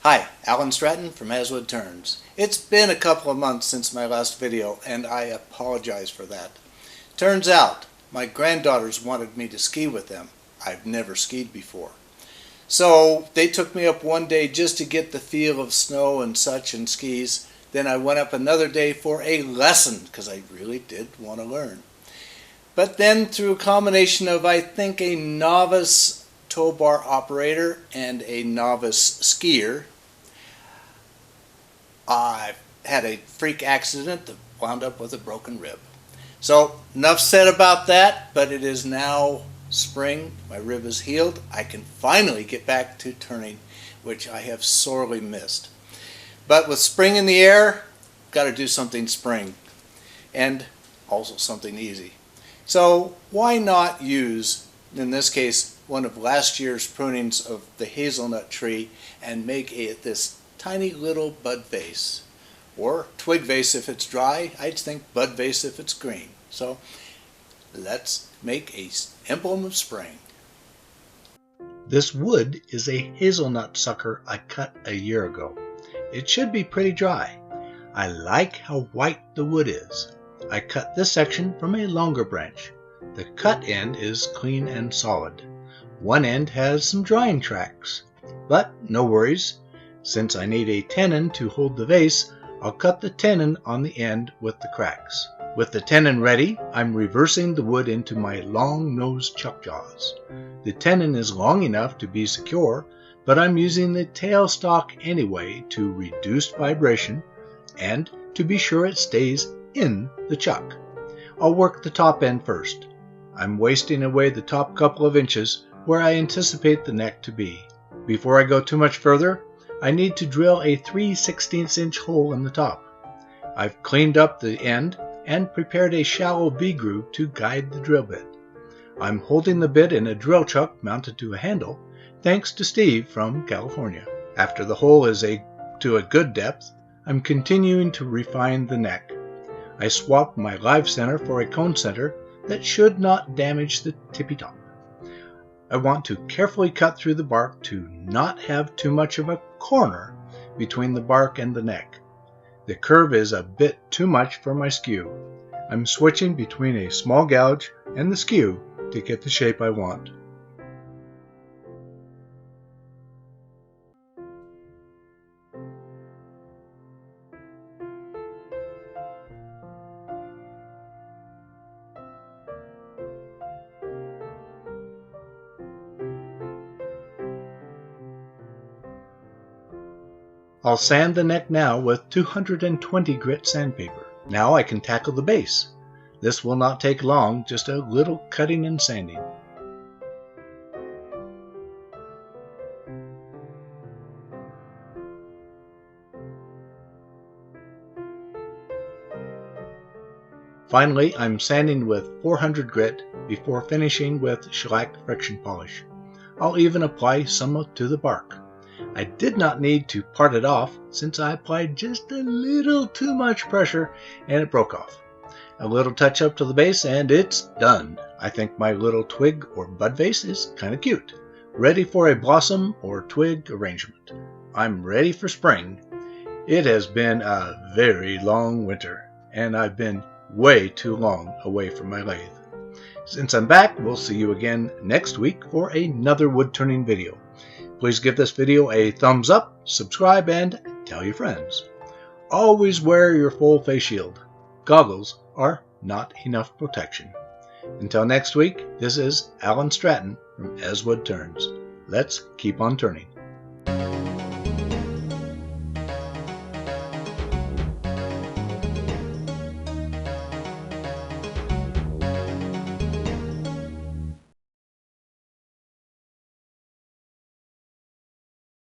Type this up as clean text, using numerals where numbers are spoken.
Hi, Alan Stratton from Hazelwood Turns. It's been a couple of months since my last video, and I apologize for that. Turns out, my granddaughters wanted me to ski with them. I've never skied before. So they took me up one day just to get the feel of snow and such and skis. Then I went up another day for a lesson because I really did want to learn. But then through a combination of, I think, a novice tow bar operator and a novice skier, I had a freak accident that wound up with a broken rib. So enough said about that, but it is now spring. My rib is healed. I can finally get back to turning, which I have sorely missed. But with spring in the air, got to do something spring and also something easy. So why not use, in this case, one of last year's prunings of the hazelnut tree and make this tiny little bud vase, or twig vase if it's dry. I'd think bud vase if it's green. So let's make an emblem of spring. This wood is a hazelnut sucker I cut a year ago. It should be pretty dry. I like how white the wood is. I cut this section from a longer branch. The cut end is clean and solid. One end has some drying tracks, but no worries. Since I need a tenon to hold the vase, I'll cut the tenon on the end with the cracks. With the tenon ready, I'm reversing the wood into my long-nosed chuck jaws. The tenon is long enough to be secure, but I'm using the tailstock anyway to reduce vibration and to be sure it stays in the chuck. I'll work the top end first. I'm wasting away the top couple of inches where I anticipate the neck to be. Before I go too much further, I need to drill a 3/16 inch hole in the top. I've cleaned up the end and prepared a shallow V-groove to guide the drill bit. I'm holding the bit in a drill chuck mounted to a handle, thanks to Steve from California. After the hole is to a good depth, I'm continuing to refine the neck. I swapped my live center for a cone center that should not damage the tippy top. I want to carefully cut through the bark to not have too much of a corner between the bark and the neck. The curve is a bit too much for my skew. I'm switching between a small gouge and the skew to get the shape I want. I'll sand the neck now with 220 grit sandpaper. Now I can tackle the base. This will not take long, just a little cutting and sanding. Finally, I'm sanding with 400 grit before finishing with shellac friction polish. I'll even apply some to the bark. I did not need to part it off since I applied just a little too much pressure and it broke off. A little touch up to the base and it's done. I think my little twig or bud vase is kind of cute. Ready for a blossom or twig arrangement. I'm ready for spring. It has been a very long winter and I've been way too long away from my lathe. Since I'm back, we'll see you again next week for another wood turning video. Please give this video a thumbs up, subscribe, and tell your friends. Always wear your full face shield. Goggles are not enough protection. Until next week, this is Alan Stratton from Hazelwood Turns. Let's keep on turning.